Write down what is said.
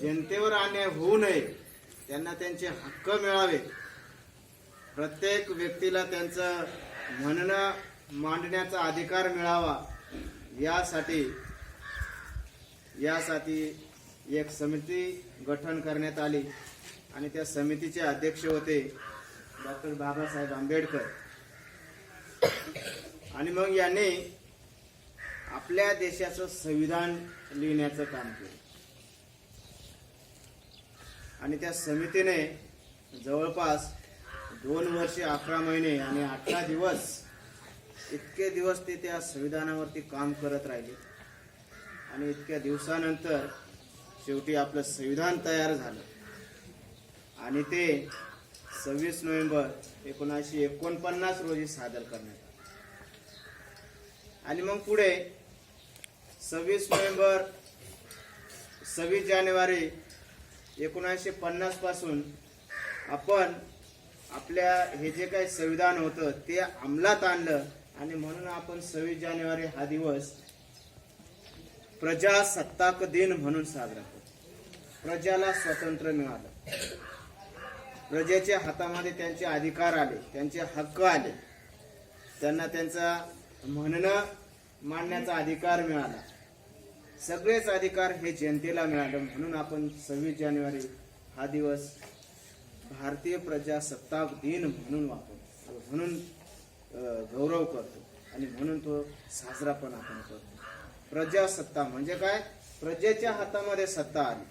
जनतेवर अन्याय होऊ नये, त्यांना त्यांचे हक्क मिळावे, प्रत्येक व्यक्तीला त्यांचं म्हणणं मांडण्याचा अधिकार मिळावा, यासाठी एक समिती गठन करण्यात आली आणि त्या समितीचे अध्यक्ष होते डॉक्टर बाबासाहेब आंबेडकर. आणि मग यांनी आपल्या देशाचं संविधान लिहिण्याचं काम केलं आणि त्या समितीने जवळपास 2 वर्षे 11 महिने आणि 18 दिवस इतके दिवस ते त्या संविधानावरती काम करत राहिले आणि इतक्या दिवसानंतर शेवटी आपलं संविधान तयार झालं आणि ते 26 नोव्हेंबर 1949 रोजी सादर करण्यात आलं. आणि मग पुढे 26 जानेवारी 1950 पासून आपण आपल्या हे जे काही संविधान होतं ते अंमलात आणलं आणि म्हणून आपण 26 जानेवारी हा दिवस प्रजासत्ताक दिन म्हणून साजरा करतो. प्रजाला स्वातंत्र्य मिळालं, प्रजेच्या हातामध्ये त्यांचे अधिकार आले, त्यांचे हक्क आले, त्यांना त्यांचा म्हणणं मांडण्याचा अधिकार मिळाला. सगळेच अधिकार हे जनतेला मिळाले म्हणून आपण 26 जानेवारी हा दिवस भारतीय प्रजासत्ताक दिन म्हणून वापरतो, म्हणून गौरव करतो आणि म्हणून तो साजरा पण आपण करतो. प्रजासत्ता म्हणजे काय? प्रजेच्या हातामध्ये सत्ता आली.